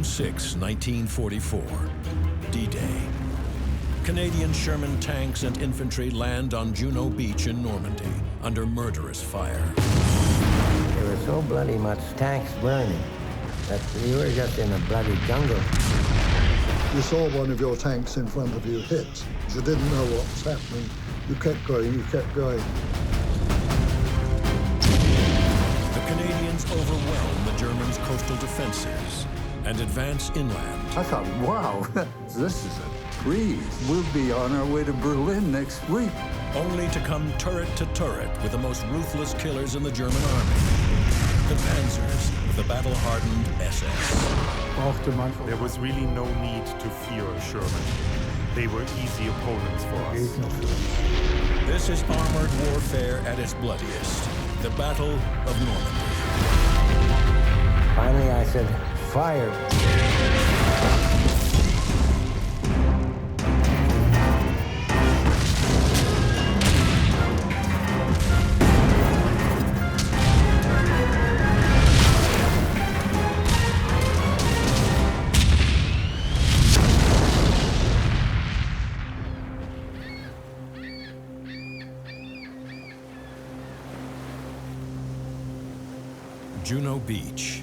6, 1944, D-Day. Canadian Sherman tanks and infantry land on Juno Beach in Normandy under murderous fire. There were so bloody much tanks burning that you were just in a bloody jungle. You saw one of your tanks in front of you hit. You didn't know what was happening. You kept going, you kept going. The Canadians overwhelm the Germans' coastal defenses and advance inland. I thought, wow, this is a breeze. We'll be on our way to Berlin next week. Only to come turret to turret with the most ruthless killers in the German army. The Panzers of the battle-hardened SS. There was really no need to fear Sherman. They were easy opponents for us. This is armored warfare at its bloodiest. The Battle of Normandy. Finally, I said, fire. Juno Beach.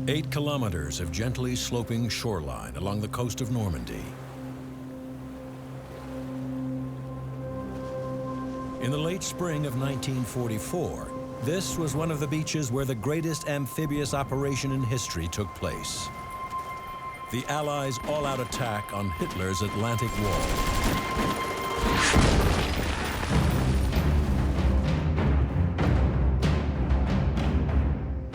8 kilometers of gently sloping shoreline along the coast of Normandy. In the late spring of 1944, this was one of the beaches where the greatest amphibious operation in history took place. The Allies' all-out attack on Hitler's Atlantic Wall.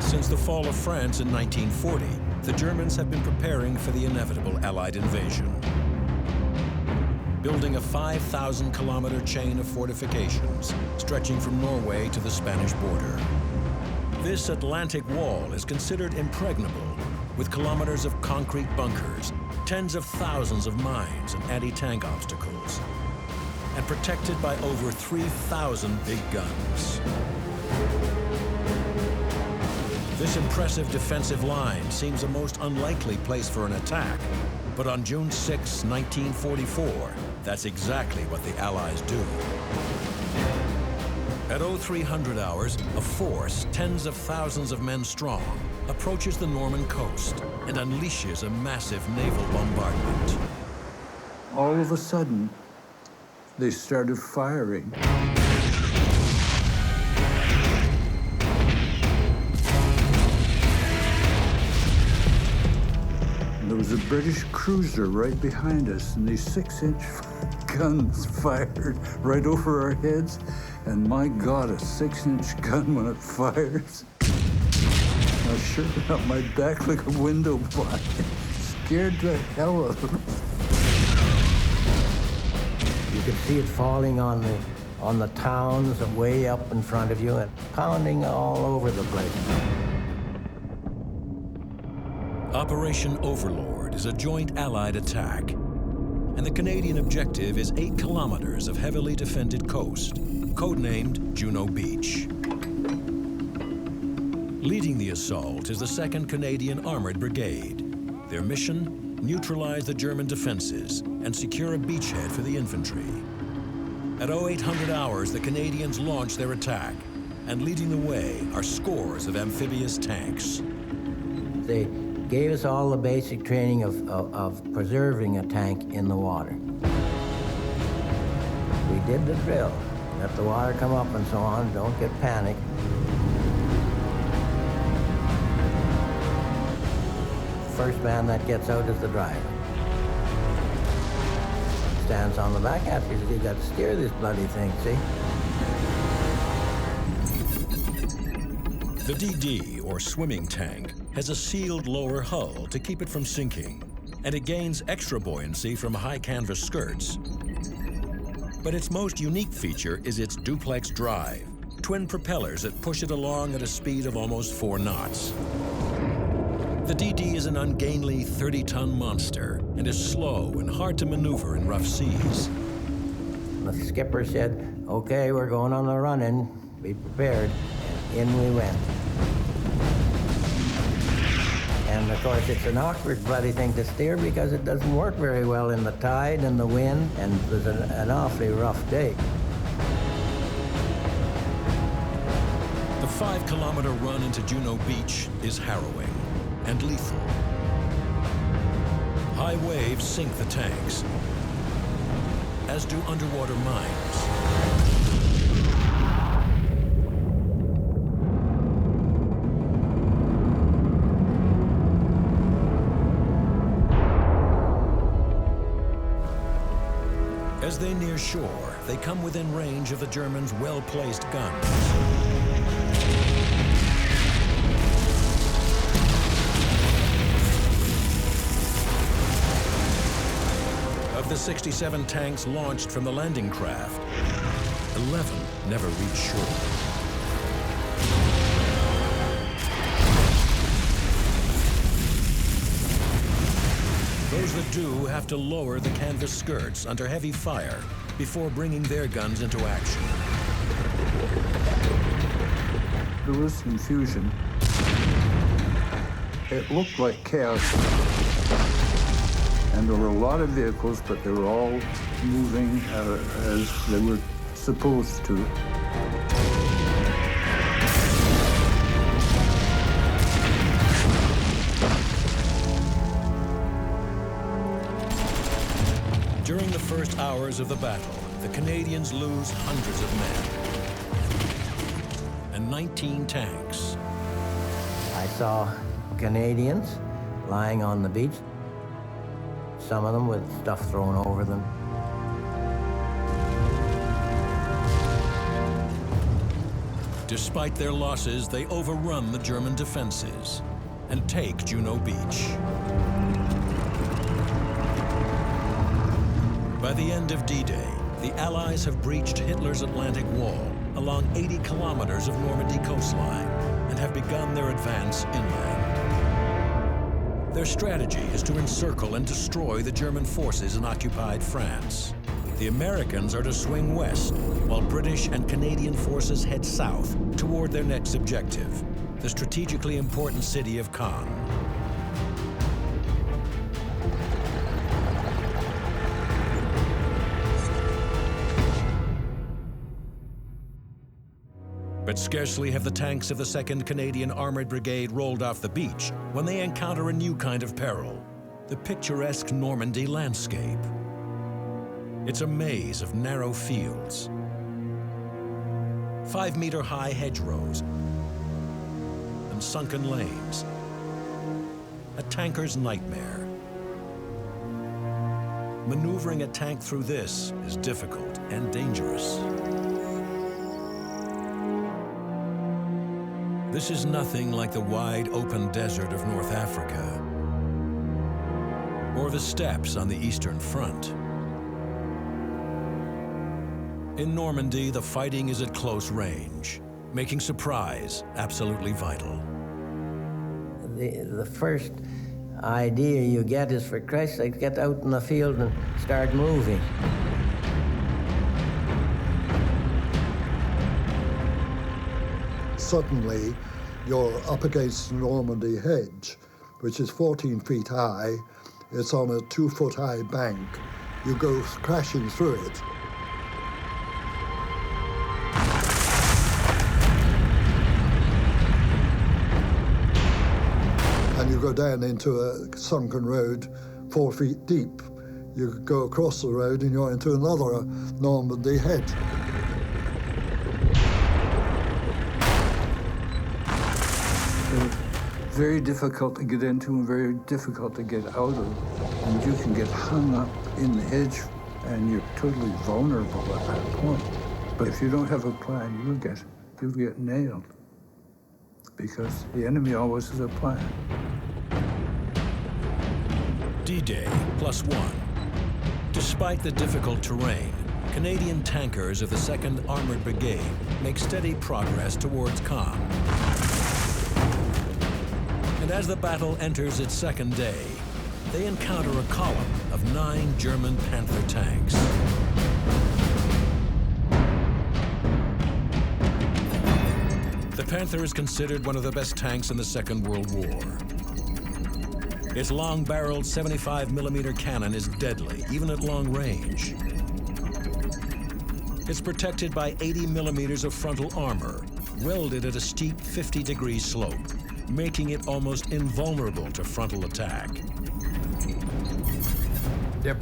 Since the fall of France in 1940, the Germans have been preparing for the inevitable Allied invasion. Building a 5,000-kilometer chain of fortifications stretching from Norway to the Spanish border. This Atlantic wall is considered impregnable, with kilometers of concrete bunkers, tens of thousands of mines and anti-tank obstacles, and protected by over 3,000 big guns. This impressive defensive line seems a most unlikely place for an attack, but on June 6, 1944, that's exactly what the Allies do. At 0300 hours, a force, tens of thousands of men strong, approaches the Norman coast and unleashes a massive naval bombardment. All of a sudden, they started firing. There was a British cruiser right behind us, and these 6-inch guns fired right over our heads. And my God, a 6-inch gun when it fires. I sure got my back like a window blind. Scared the hell out of me. You could see it falling on the towns way up in front of you and pounding all over the place. Operation Overlord is a joint Allied attack, and the Canadian objective is 8 kilometers of heavily defended coast, codenamed Juno Beach. Leading the assault is the 2nd Canadian Armored Brigade. Their mission, neutralize the German defenses and secure a beachhead for the infantry. At 0800 hours, the Canadians launch their attack, and leading the way are scores of amphibious tanks. They gave us all the basic training of preserving a tank in the water. We did the drill. Let the water come up and so on, don't get panicked. First man that gets out is the driver. Stands on the back after you got to steer this bloody thing, see? The DD, or swimming tank, has a sealed lower hull to keep it from sinking, and it gains extra buoyancy from high canvas skirts. But its most unique feature is its Duplex Drive, twin propellers that push it along at a speed of almost 4 knots. The DD is an ungainly 30-ton monster and is slow and hard to maneuver in rough seas. The skipper said, okay, we're going on the run-in, be prepared, and in we went. And of course, it's an awkward bloody thing to steer because it doesn't work very well in the tide and the wind, and it was an awfully rough day. The 5-kilometer run into Juno Beach is harrowing and lethal. High waves sink the tanks, as do underwater mines. As they near shore, they come within range of the Germans' well-placed guns. Of the 67 tanks launched from the landing craft, 11 never reach shore. Those that do have to lower the canvas skirts under heavy fire before bringing their guns into action. There was confusion. It looked like chaos. And there were a lot of vehicles, but they were all moving as they were supposed to. During the first hours of the battle, the Canadians lose hundreds of men and 19 tanks. I saw Canadians lying on the beach, some of them with stuff thrown over them. Despite their losses, they overrun the German defenses and take Juno Beach. By the end of D-Day, the Allies have breached Hitler's Atlantic Wall along 80 kilometers of Normandy coastline and have begun their advance inland. Their strategy is to encircle and destroy the German forces in occupied France. The Americans are to swing west, while British and Canadian forces head south toward their next objective, the strategically important city of Caen. But scarcely have the tanks of the 2nd Canadian Armored Brigade rolled off the beach when they encounter a new kind of peril, the picturesque Normandy landscape. It's a maze of narrow fields, 5-meter-high hedgerows, and sunken lanes. A tanker's nightmare. Maneuvering a tank through this is difficult and dangerous. This is nothing like the wide open desert of North Africa or the steppes on the Eastern Front. In Normandy, the fighting is at close range, making surprise absolutely vital. The first idea you get is, for Christ's sake, get out in the field and start moving. Suddenly, you're up against the Normandy hedge, which is 14 feet high. It's on a 2-foot-high bank. You go crashing through it. And you go down into a sunken road 4 feet deep. You go across the road and you're into another Normandy hedge. Very difficult to get into and very difficult to get out of. And you can get hung up in the hedge and you're totally vulnerable at that point. But if you don't have a plan, you'll get nailed. Because the enemy always has a plan. D-Day +1. Despite the difficult terrain, Canadian tankers of the 2nd Armored Brigade make steady progress towards Caen. And as the battle enters its 2nd day, they encounter a column of 9 German Panther tanks. The Panther is considered one of the best tanks in the Second World War. Its long-barreled 75mm cannon is deadly, even at long range. It's protected by 80mm of frontal armor, welded at a steep 50-degree slope, making it almost invulnerable to frontal attack. The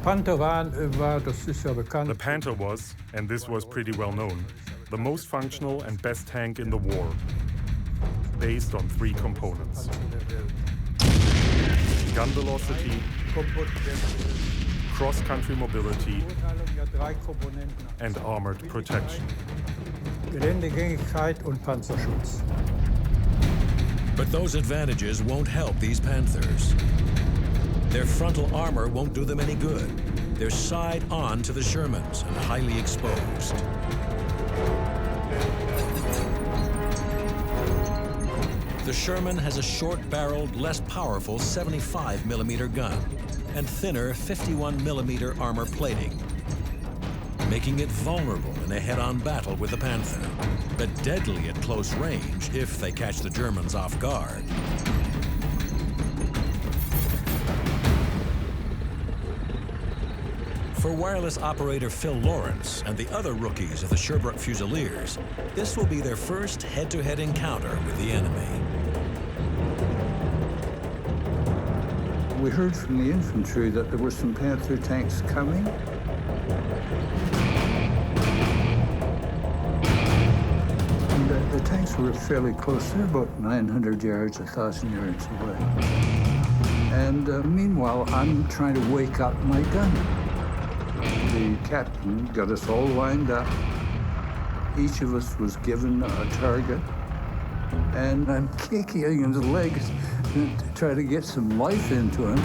Panther was, and this was pretty well known, the most functional and best tank in the war, based on 3 components: gun velocity, cross-country mobility, and armored protection. Geländegängigkeit und Panzerschutz. But those advantages won't help these Panthers. Their frontal armor won't do them any good. They're side-on to the Shermans and highly exposed. The Sherman has a short-barreled, less powerful 75mm gun and thinner 51mm armor plating, making it vulnerable in a head-on battle with the Panther, but deadly at close range if they catch the Germans off guard. For wireless operator Phil Lawrence and the other rookies of the Sherbrooke Fusiliers, this will be their first head-to-head encounter with the enemy. We heard from the infantry that there were some Panther tanks coming. And the tanks were fairly close. They're about 900 yards, 1,000 yards away. And meanwhile, I'm trying to wake up my gunner. The captain got us all lined up. Each of us was given a target. And I'm kicking in the legs to try to get some life into him.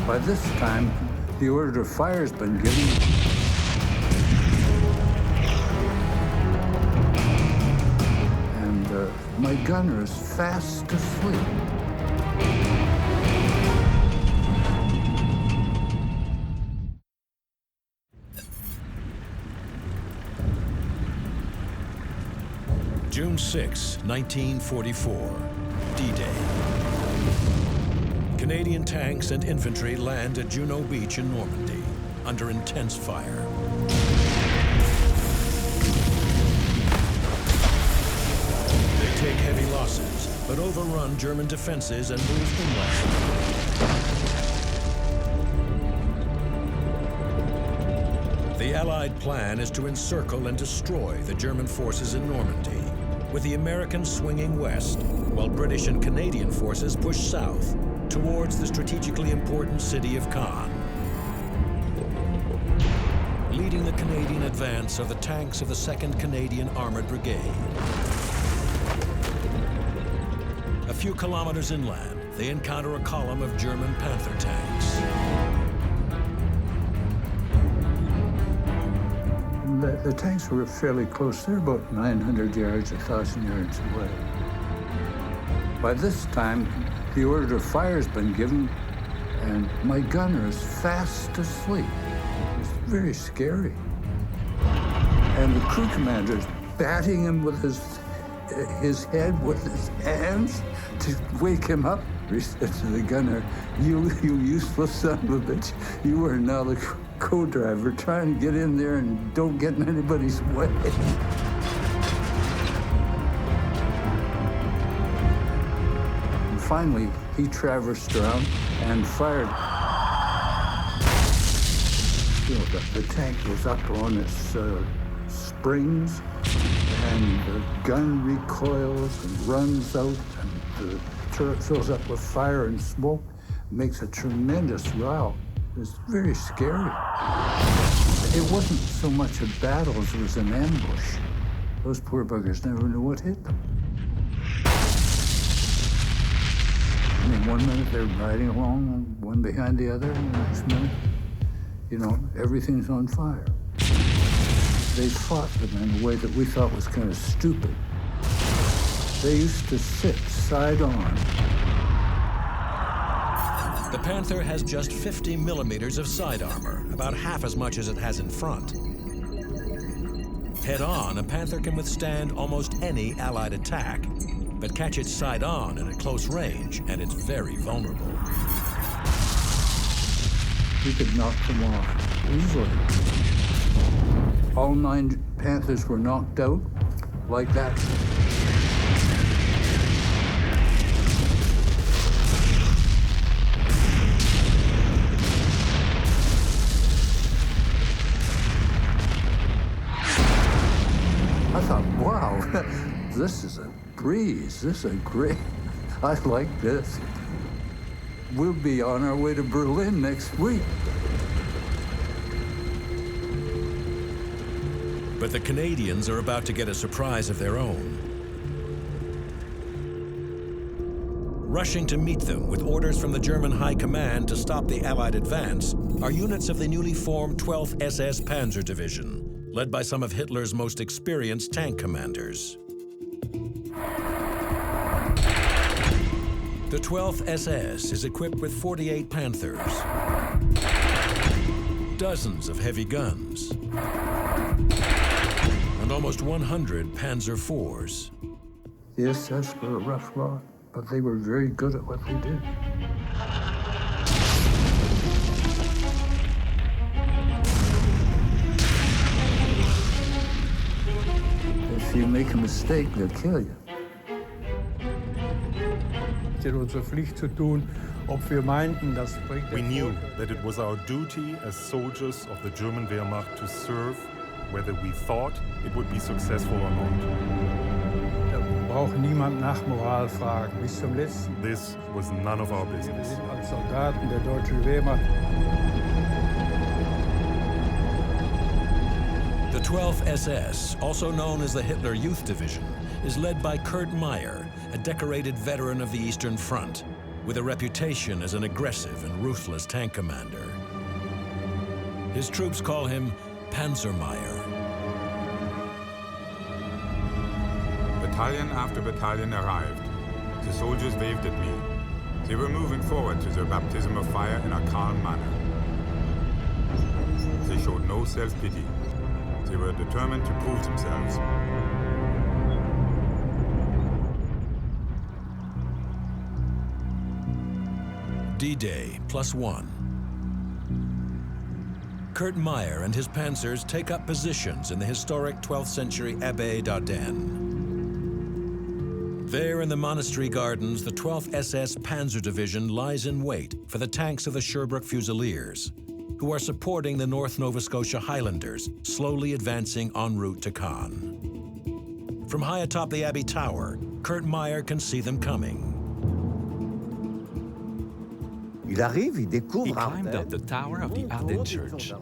By this time, the order to fire has been given. And my gunner is fast asleep. June 6, 1944, D-Day. Canadian tanks and infantry land at Juno Beach in Normandy, under intense fire. They take heavy losses, but overrun German defenses and move inland. The Allied plan is to encircle and destroy the German forces in Normandy, with the Americans swinging west, while British and Canadian forces push south towards the strategically important city of Caen. Leading the Canadian advance are the tanks of the 2nd Canadian Armored Brigade. A few kilometers inland, they encounter a column of German Panther tanks. The tanks were fairly close. They're about 900 yards, 1,000 yards away. By this time, the order to fire has been given, and my gunner is fast asleep. It's very scary. And the crew commander is batting him with his head with his hands to wake him up. He said to the gunner, you useless son of a bitch, you are now the co-driver trying to get in there and don't get in anybody's way. And finally, he traversed around and fired. You know, the tank was up on its springs, and the gun recoils and runs out, and the turret fills up with fire and smoke, makes a tremendous row. It's very scary. It wasn't so much a battle as it was an ambush. Those poor buggers never knew what hit them. I mean, one minute they're riding along, one behind the other, and the next minute, you know, everything's on fire. They fought them in a way that we thought was kind of stupid. They used to sit side on. The Panther has just 50 millimeters of side armor, about half as much as it has in front. Head on, a Panther can withstand almost any Allied attack, but catch it side on and at close range, and it's very vulnerable. We could knock them off easily. All 9 Panthers were knocked out like that. I thought, wow, this is a breeze. This is a great, I like this. We'll be on our way to Berlin next week. But the Canadians are about to get a surprise of their own. Rushing to meet them with orders from the German High Command to stop the Allied advance are units of the newly formed 12th SS Panzer Division, led by some of Hitler's most experienced tank commanders. The 12th SS is equipped with 48 Panthers, dozens of heavy guns, and almost 100 Panzer IVs. The SS were a rough lot, but they were very good at what they did. If you make a mistake, they'll kill you. We knew that it was our duty as soldiers of the German Wehrmacht to serve, whether we thought it would be successful or not. This was none of our business. The 12th SS, also known as the Hitler Youth Division, is led by Kurt Meyer, a decorated veteran of the Eastern Front, with a reputation as an aggressive and ruthless tank commander. His troops call him Panzer Meyer. Battalion after battalion arrived. The soldiers waved at me. They were moving forward to their baptism of fire in a calm manner. They showed no self-pity. They were determined to prove themselves. D-Day +1. Kurt Meyer and his panzers take up positions in the historic 12th century Abbaye d'Ardenne. There in the monastery gardens, the 12th SS Panzer Division lies in wait for the tanks of the Sherbrooke Fusiliers, who are supporting the North Nova Scotia Highlanders, slowly advancing en route to Caen. From high atop the Abbey Tower, Kurt Meyer can see them coming. He climbed up the tower of the Ardennes Church.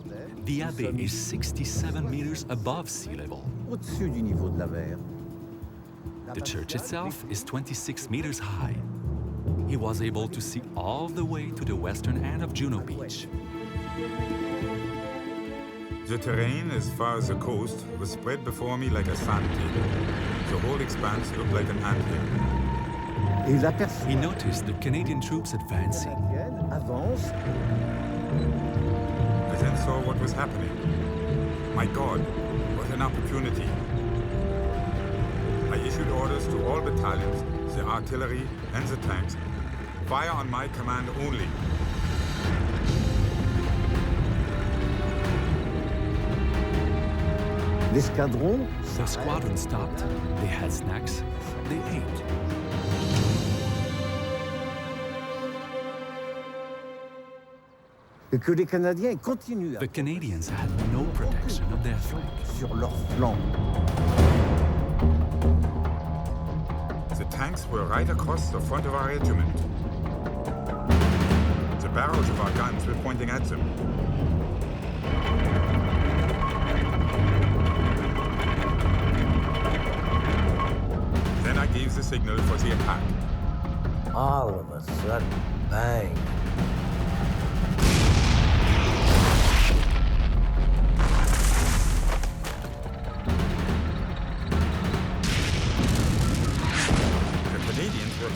The Abbey is 67 meters above sea level. The church itself is 26 meters high. He was able to see all the way to the western end of Juno Beach. The terrain as far as the coast was spread before me like a sand table. The whole expanse looked like an anthill. He noticed the Canadian troops advancing. I then saw what was happening. My God, what an opportunity. I issued orders to all battalions, the artillery and the tanks. Fire on my command only. The squadron stopped, they had snacks, they ate. The Canadians had no protection of their flank. The tanks were right across the front of our regiment. The barrels of our guns were pointing at them. Then I gave the signal for the attack. All of a sudden, bang.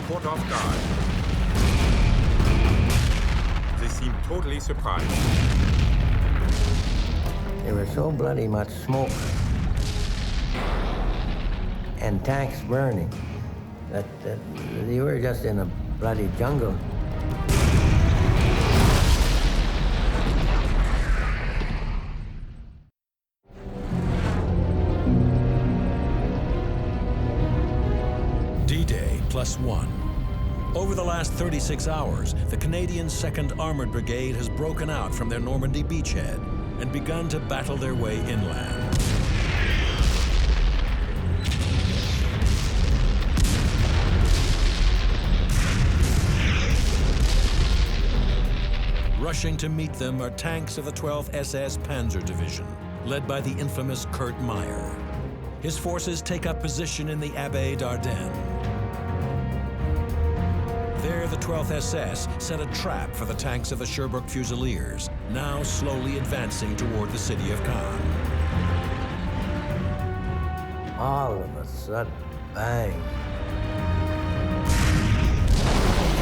Caught off guard. They seemed totally surprised. There was so bloody much smoke and tanks burning. that you were just in a bloody jungle. D-Day +1. Over the last 36 hours, the Canadian 2nd Armored Brigade has broken out from their Normandy beachhead and begun to battle their way inland. Rushing to meet them are tanks of the 12th SS Panzer Division, led by the infamous Kurt Meyer. His forces take up position in the Abbaye d'Ardenne. There, the 12th SS set a trap for the tanks of the Sherbrooke Fusiliers, now slowly advancing toward the city of Caen. All of a sudden, bang.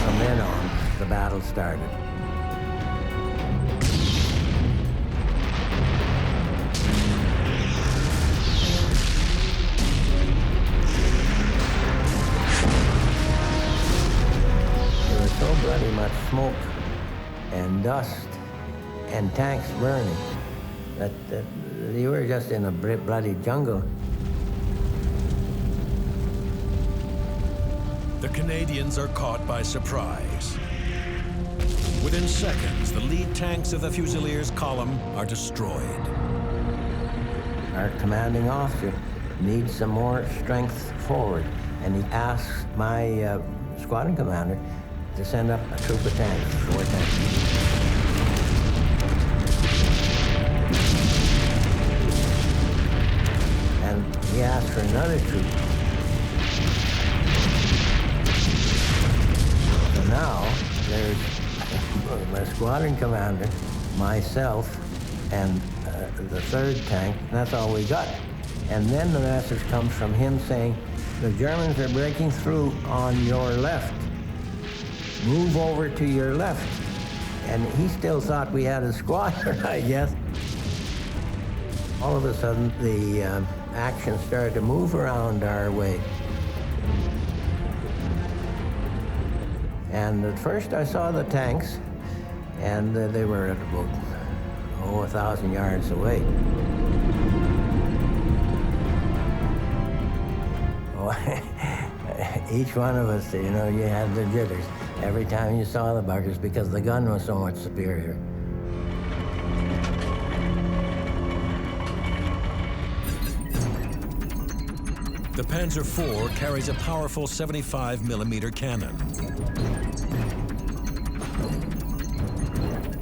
From then on, the battle started. So bloody much smoke and dust and tanks burning that you were just in a bloody jungle. The Canadians are caught by surprise. Within seconds, the lead tanks of the Fusiliers' column are destroyed. Our commanding officer needs some more strength forward, and he asks my squadron commander to send up a troop of tanks, 4 tanks. And he asked for another troop. So now there's my squadron commander, myself, and the 3rd tank, and that's all we got. And then the message comes from him saying, the Germans are breaking through on your left. Move over to your left. And he still thought we had a squadron, I guess. All of a sudden, the action started to move around our way. And at first I saw the tanks, and they were at about, 1,000 yards away. Each one of us, you had the jitters every time you saw the buggers because the gun was so much superior. The Panzer IV carries a powerful 75mm cannon.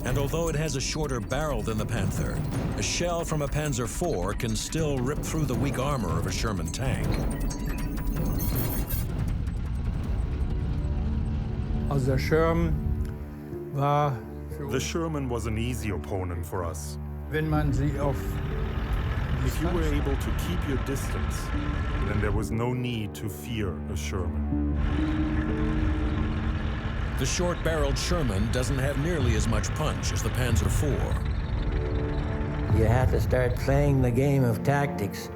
And although it has a shorter barrel than the Panther, a shell from a Panzer IV can still rip through the weak armor of a Sherman tank. The Sherman was an easy opponent for us. If you were able to keep your distance, then there was no need to fear a Sherman. The short-barreled Sherman doesn't have nearly as much punch as the Panzer IV. You had to start playing the game of tactics,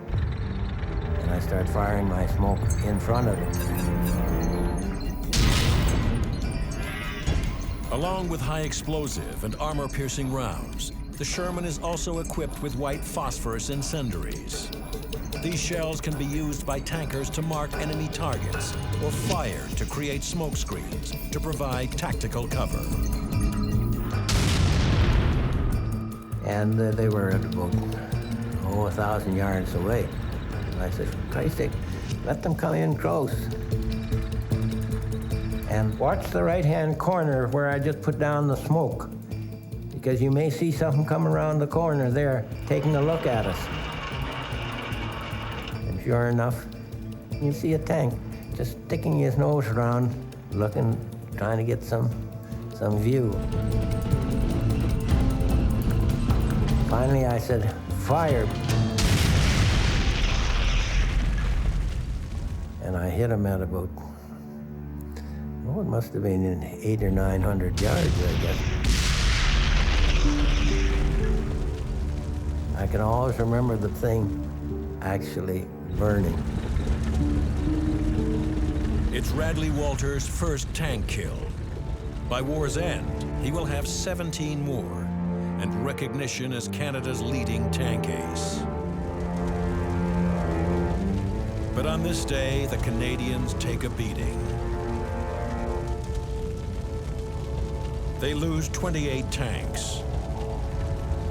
and I start firing my smoke in front of it. Along with high explosive and armor-piercing rounds, the Sherman is also equipped with white phosphorus incendiaries. These shells can be used by tankers to mark enemy targets or fired to create smoke screens to provide tactical cover. And they were at about 1,000 yards away. And I said, for Christ's sake, let them come in close. And watch the right-hand corner where I just put down the smoke, because you may see something come around the corner there, taking a look at us. And sure enough, you see a tank just sticking his nose around, looking, trying to get some view. Finally, I said, fire. And I hit him at about, it must have been in 800 or 900 yards, I guess. I can always remember the thing actually burning. It's Radley Walter's first tank kill. By war's end, he will have 17 more, and recognition as Canada's leading tank ace. But on this day, the Canadians take a beating. They lose 28 tanks,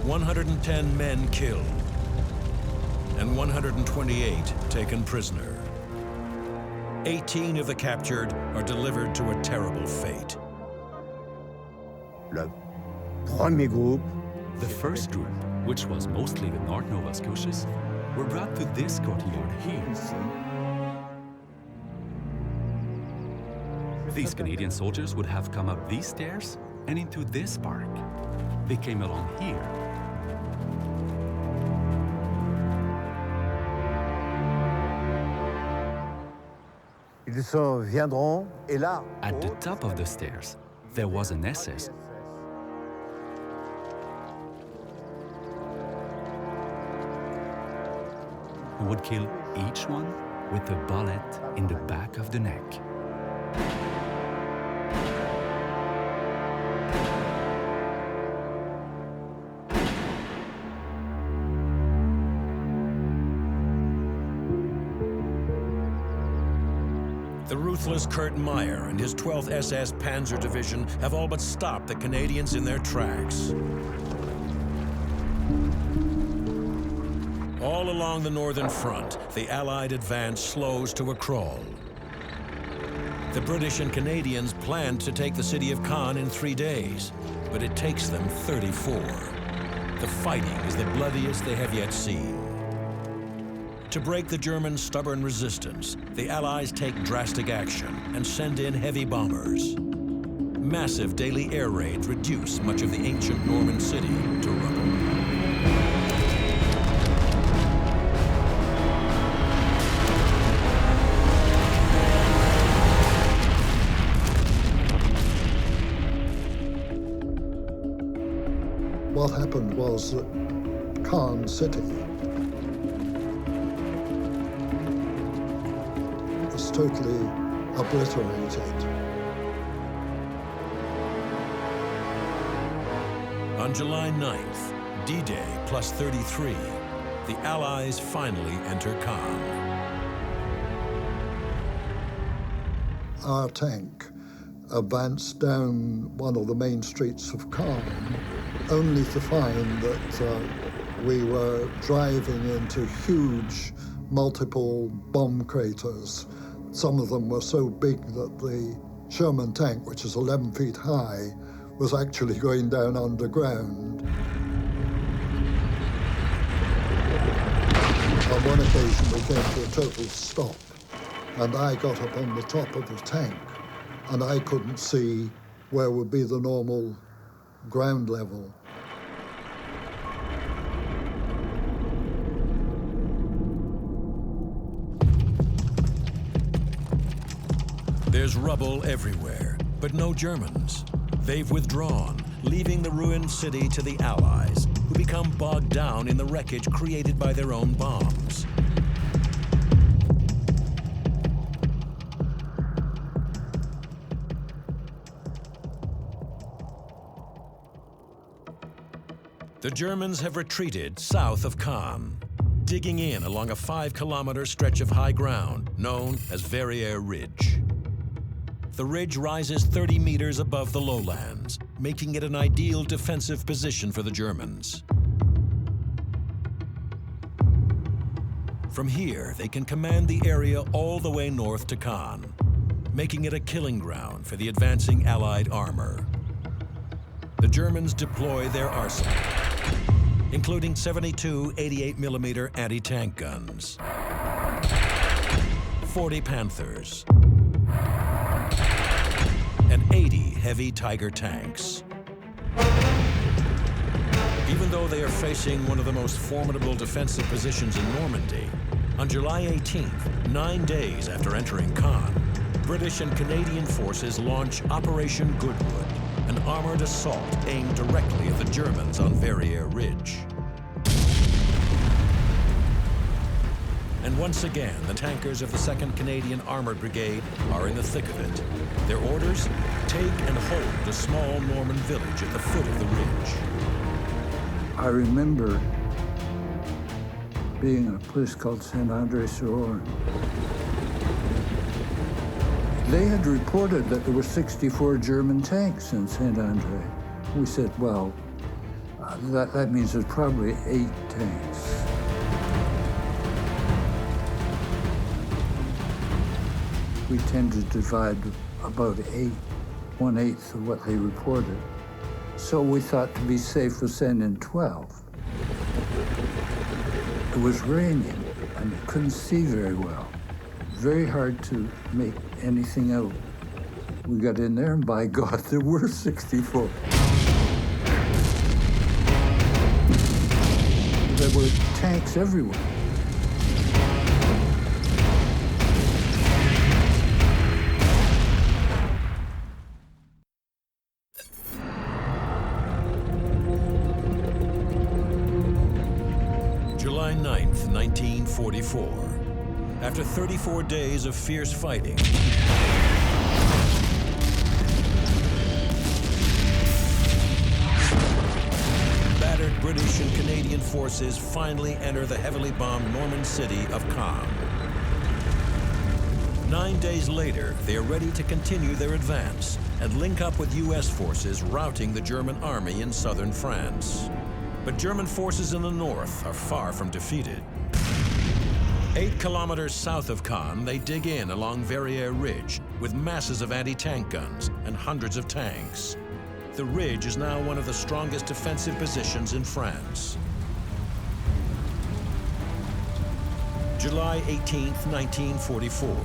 110 men killed, and 128 taken prisoner. 18 of the captured are delivered to a terrible fate. The first group, which was mostly the North Nova Scotias, were brought to this courtyard here. These Canadian soldiers would have come up these stairs and into this park. They came along here. At the top of the stairs, there was an SS. Who would kill each one with a bullet in the back of the neck. The ruthless Kurt Meyer and his 12th SS Panzer Division have all but stopped the Canadians in their tracks. All along the northern front, the Allied advance slows to a crawl. The British and Canadians planned to take the city of Caen in 3 days, but it takes them 34. The fighting is the bloodiest they have yet seen. To break the German stubborn resistance, the Allies take drastic action and send in heavy bombers. Massive daily air raids reduce much of the ancient Norman city to rubble. What happened was that Caen City was totally obliterated. On July 9th, D-Day plus 33, the Allies finally enter Caen. Our tank advanced down one of the main streets of Caen, only to find that we were driving into huge multiple bomb craters. Some of them were so big that the Sherman tank, which is 11 feet high, was actually going down underground. On one occasion, we came to a total stop, and I got up on the top of the tank, and I couldn't see where would be the normal ground level. There's rubble everywhere, but no Germans. They've withdrawn, leaving the ruined city to the Allies, who become bogged down in the wreckage created by their own bombs. The Germans have retreated south of Caen, digging in along a 5-kilometer stretch of high ground known as Verrières Ridge. The ridge rises 30 meters above the lowlands, making it an ideal defensive position for the Germans. From here, they can command the area all the way north to Caen, making it a killing ground for the advancing Allied armor. The Germans deploy their arsenal, including 72 88mm anti-tank guns, 40 Panthers, and 80 heavy Tiger tanks. Even though they are facing one of the most formidable defensive positions in Normandy, on July 18th, 9 days after entering Caen, British and Canadian forces launch Operation Goodwood, an armored assault aimed directly at the Germans on Verrières Ridge. And once again, the tankers of the 2nd Canadian Armored Brigade are in the thick of it. Their orders? Take and hold a small Norman village at the foot of the ridge. I remember being in a place called Saint-André-sur-Orne. They had reported that there were 64 German tanks in Saint-André. We said, well, that means there's probably 8 tanks. We tend to divide about 1/8 of what they reported. So we thought to be safe, we'll send in 12. It was raining and you couldn't see very well. Very hard to make anything out. We got in there and by God, there were 64. There were tanks everywhere. July 9th, 1944. After 34 days of fierce fighting, battered British and Canadian forces finally enter the heavily bombed Norman city of Caen. 9 days later, they are ready to continue their advance and link up with U.S. forces routing the German army in southern France. But German forces in the north are far from defeated. 8 kilometers south of Caen, they dig in along Verrières Ridge with masses of anti-tank guns and hundreds of tanks. The ridge is now one of the strongest defensive positions in France. July 18th, 1944.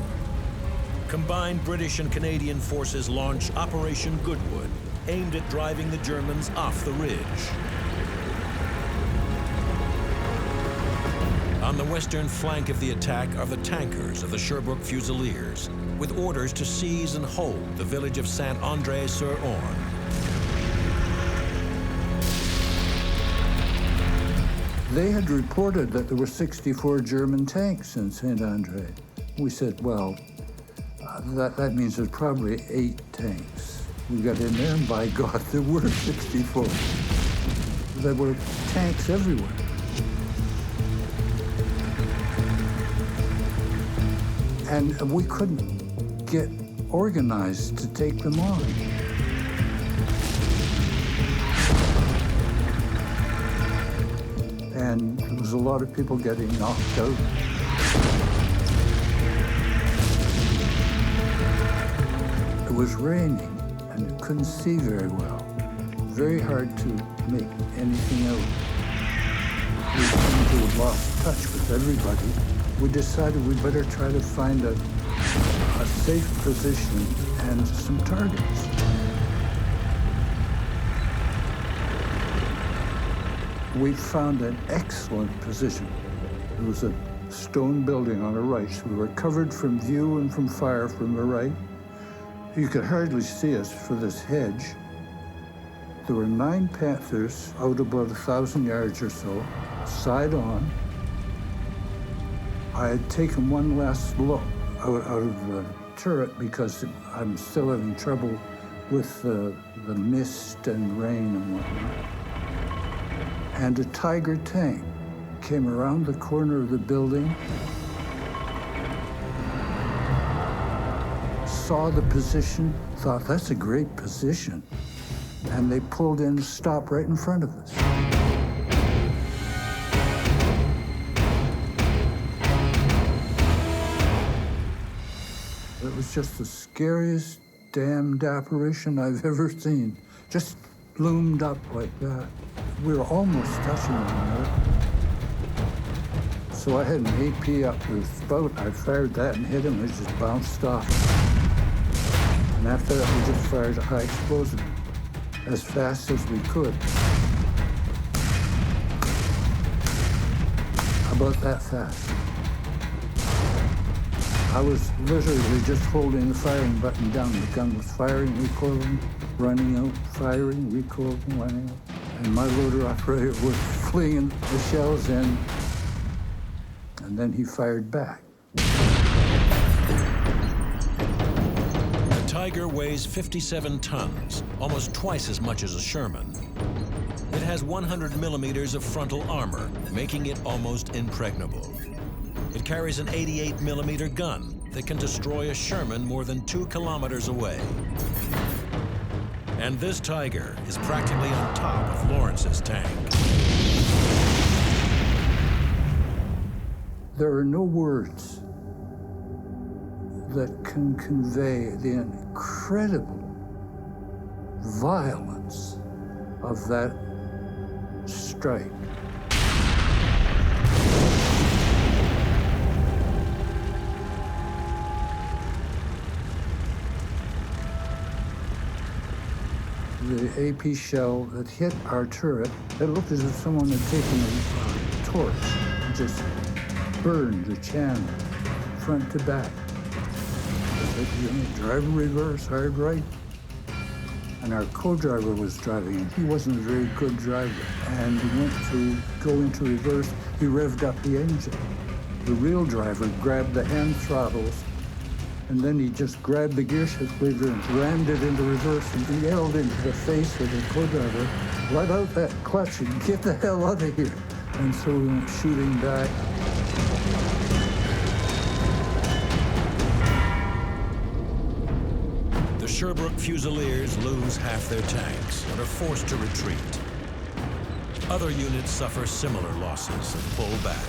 Combined British and Canadian forces launch Operation Goodwood, aimed at driving the Germans off the ridge. On the western flank of the attack are the tankers of the Sherbrooke Fusiliers, with orders to seize and hold the village of Saint-André-sur-Orne. They had reported that there were 64 German tanks in Saint-André. We said, well, that means there's probably 8 tanks. We got in there and by God, there were 64. There were tanks everywhere. And we couldn't get organized to take them on. And there was a lot of people getting knocked out. It was raining and you couldn't see very well. Very hard to make anything out. We seemed to have lost touch with everybody. We decided we better try to find a safe position and some targets. We found an excellent position. There was a stone building on the right, so we were covered from view and from fire from the right. You could hardly see us for this hedge. There were 9 Panthers out about 1,000 yards or so, side on. I had taken one last look out of the turret because I'm still having trouble with the mist and rain and whatnot. And a Tiger tank came around the corner of the building, saw the position, thought, that's a great position. And they pulled in, stopped right in front of us. It was just the scariest damned apparition I've ever seen. Just loomed up like that. We were almost touching one another. So I had an AP up the spout. I fired that and hit him. It just bounced off. And after that, we just fired a high explosive as fast as we could. About that fast. I was literally just holding the firing button down. The gun was firing, recoiling, running out, firing, recoiling, running out. And my loader operator was flinging the shells in. and then he fired back. The Tiger weighs 57 tons, almost twice as much as a Sherman. It has 100 millimeters of frontal armor, making it almost impregnable. It carries an 88 millimeter gun that can destroy a Sherman more than 2 kilometers away. And this Tiger is practically on top of Lawrence's tank. There are no words that can convey the incredible violence of that strike. The AP shell that hit our turret, it looked as if someone had taken a torch and just burned the channel front to back. I said, "You know, drive in reverse, hard right." And our co-driver was driving, and he wasn't a very good driver. And he went to go into reverse, he revved up the engine. The real driver grabbed the hand throttles, and then he just grabbed the gear shift lever and rammed it into reverse and yelled into the face of the co-driver, "Let out that clutch and get the hell out of here." And so we went shooting back. The Sherbrooke Fusiliers lose half their tanks and are forced to retreat. Other units suffer similar losses and pull back.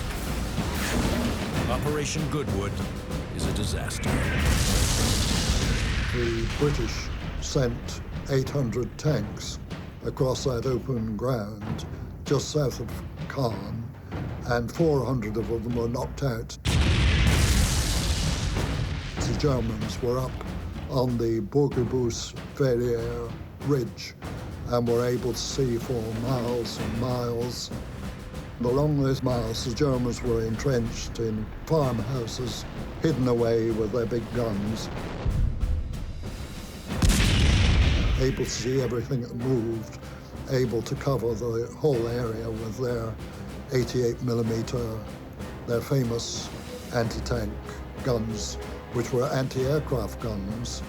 Operation Goodwood is a disaster. The British sent 800 tanks across that open ground just south of Caen, and 400 of them were knocked out. The Germans were up on the Bourgebus-Verrières ridge and were able to see for miles and miles. And along those miles, the Germans were entrenched in farmhouses, hidden away with their big guns, able to see everything that moved, able to cover the whole area with their 88 millimeter, their famous anti-tank guns, which were anti-aircraft guns,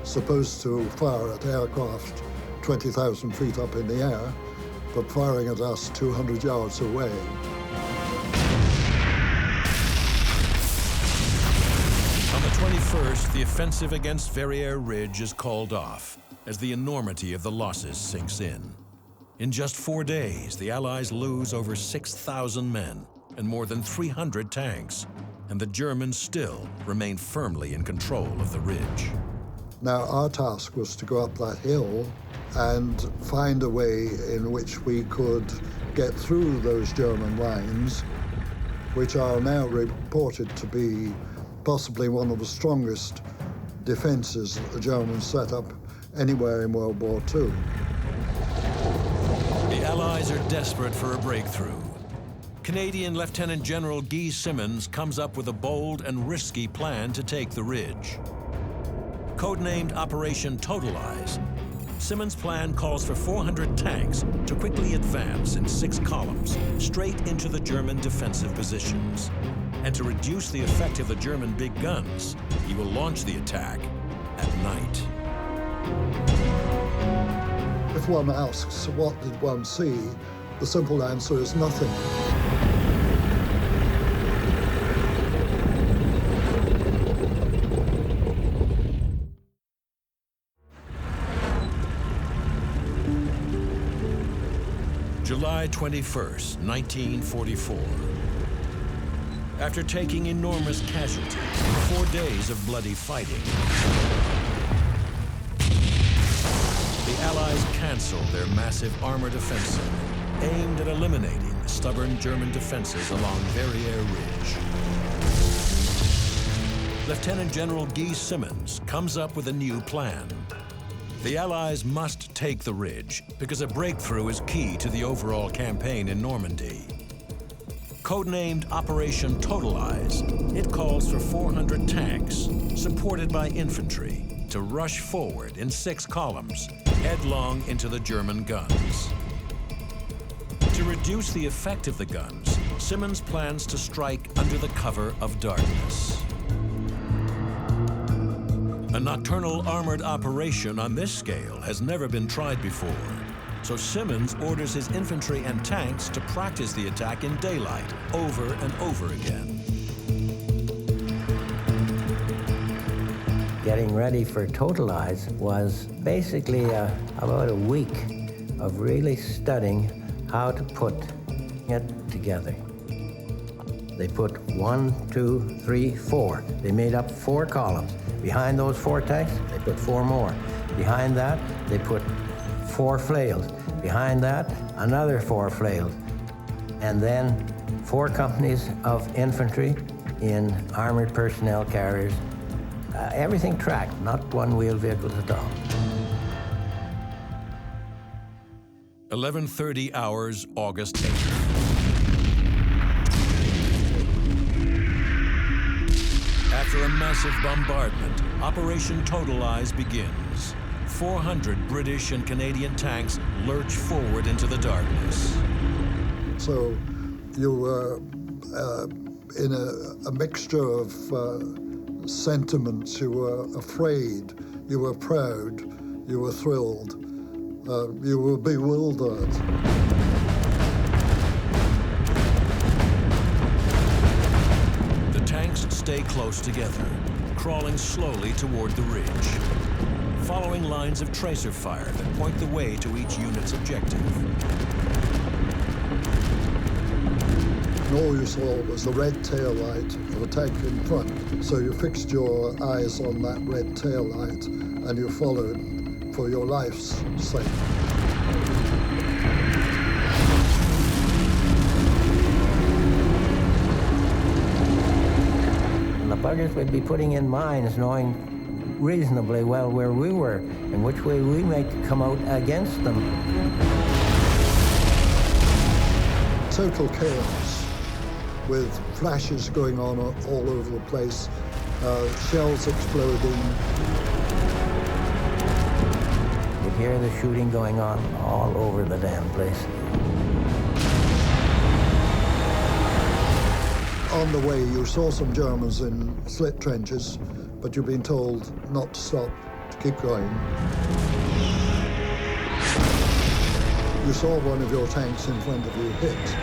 supposed to fire at aircraft 20,000 feet up in the air, but firing at us 200 yards away. On the 21st, the offensive against Verrières Ridge is called off as the enormity of the losses sinks in. In just 4 days, the Allies lose over 6,000 men and more than 300 tanks, and the Germans still remain firmly in control of the ridge. Now, our task was to go up that hill and find a way in which we could get through those German lines, which are now reported to be possibly one of the strongest defenses that the Germans set up anywhere in World War II. The Allies are desperate for a breakthrough. Canadian Lieutenant General Guy Simonds comes up with a bold and risky plan to take the ridge. Codenamed Operation Totalize, Simonds' plan calls for 400 tanks to quickly advance in 6 columns straight into the German defensive positions. And to reduce the effect of the German big guns, he will launch the attack at night. If one asks, what did one see? The simple answer is nothing. July 21st, 1944. After taking enormous casualties in 4 days of bloody fighting, the Allies canceled their massive armored offensive, aimed at eliminating the stubborn German defenses along Verrières Ridge. Lieutenant General Guy Simonds comes up with a new plan. The Allies must take the ridge because a breakthrough is key to the overall campaign in Normandy. Codenamed Operation Totalize, it calls for 400 tanks, supported by infantry, to rush forward in 6 columns, headlong into the German guns. To reduce the effect of the guns, Simmons plans to strike under the cover of darkness. A nocturnal armored operation on this scale has never been tried before, so Simmons orders his infantry and tanks to practice the attack in daylight over and over again. Getting ready for Totalize was basically about a week of really studying how to put it together. They put 1, 2, 3, 4. They made up 4 columns. Behind those 4 tanks, they put 4 more. Behind that, they put 4 flails. Behind that, another 4 flails. And then 4 companies of infantry in armored personnel carriers. Everything tracked, not one-wheeled vehicles at all. 11:30 hours, August 8th. After a massive bombardment, Operation Totalize begins. 400 British and Canadian tanks lurch forward into the darkness. So you were in a mixture of sentiments. You were afraid, you were proud, you were thrilled, you were bewildered. The tanks stay close together, crawling slowly toward the ridge, following lines of tracer fire that point the way to each unit's objective. And all you saw was the red tail light of a tank in front. So you fixed your eyes on that red tail light and you followed for your life's sake. And the buggers would be putting in mines knowing reasonably well where we were and which way we might come out against them. Total chaos, with flashes going on all over the place, shells exploding. You'd hear the shooting going on all over the damn place. On the way, you saw some Germans in slit trenches, but you've been told not to stop, to keep going. You saw one of your tanks in front of you hit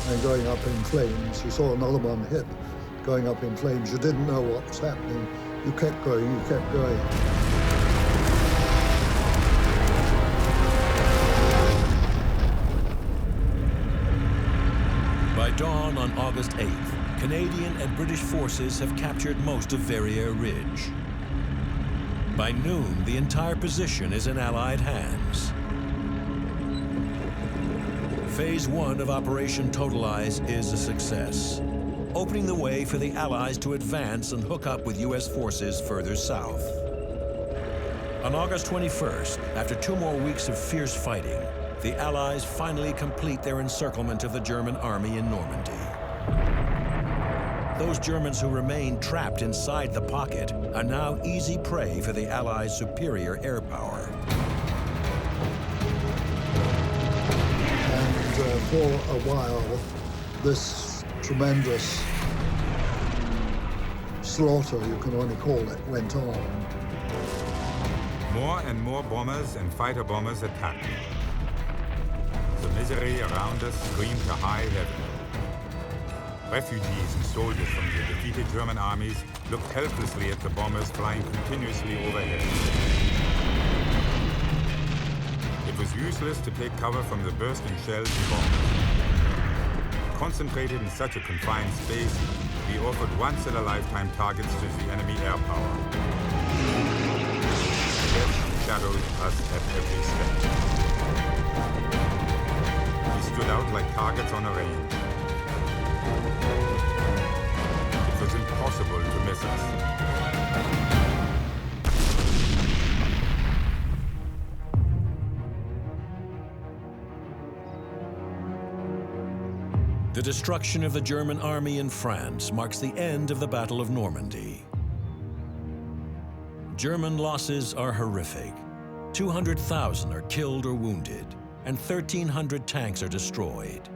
and going up in flames. You saw another one hit, going up in flames. You didn't know what was happening. You kept going, you kept going. By dawn on August 8th, Canadian and British forces have captured most of Verrières Ridge. By noon, the entire position is in Allied hands. Phase 1 of Operation Totalize is a success, opening the way for the Allies to advance and hook up with U.S. forces further south. On August 21st, after 2 more weeks of fierce fighting, the Allies finally complete their encirclement of the German army in Normandy. Those Germans who remained trapped inside the pocket are now easy prey for the Allies' superior air power. For a while, this tremendous slaughter, you can only call it, went on. More and more bombers and fighter bombers attacked. The misery around us screamed to high heaven. Refugees and soldiers from the defeated German armies looked helplessly at the bombers flying continuously overhead. It was useless to take cover from the bursting shells and bombs. Concentrated in such a confined space, we offered once-in-a-lifetime targets to the enemy air power. Death shadowed us at every step. We stood out like targets on a range. It was impossible to miss us. The destruction of the German army in France marks the end of the Battle of Normandy. German losses are horrific. 200,000 are killed or wounded, and 1,300 tanks are destroyed.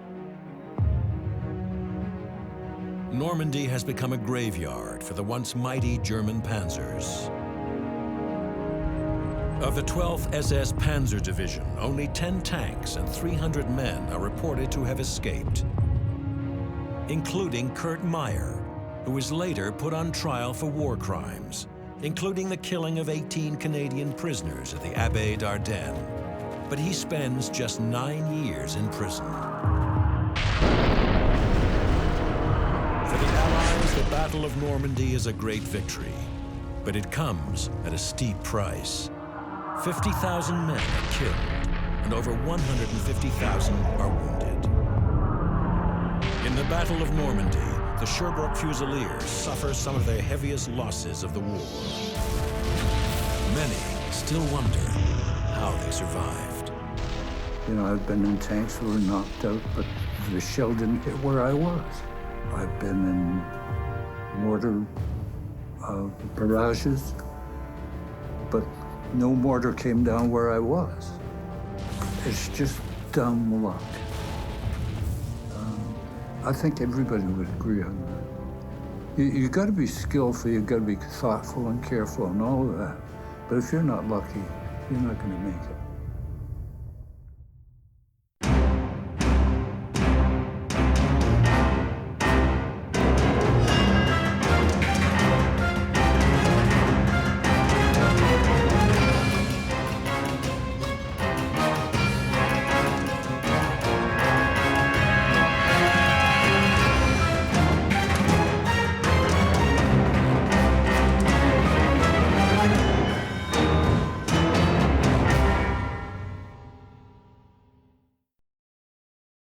Normandy has become a graveyard for the once mighty German panzers. Of the 12th SS Panzer Division, only 10 tanks and 300 men are reported to have escaped, including Kurt Meyer, who was later put on trial for war crimes, including the killing of 18 Canadian prisoners at the Abbaye d'Ardenne. But he spends just 9 years in prison. For the Allies, the Battle of Normandy is a great victory, but it comes at a steep price. 50,000 men are killed, and over 150,000 are wounded. In the Battle of Normandy, the Sherbrooke Fusiliers suffer some of their heaviest losses of the war. Many still wonder how they survived. You know, I've been in tanks that were knocked out, but the shell didn't hit where I was. I've been in mortar barrages, but no mortar came down where I was. It's just dumb luck. I think everybody would agree on that. You got to be skillful, you got to be thoughtful and careful and all of that. But if you're not lucky, you're not going to make it.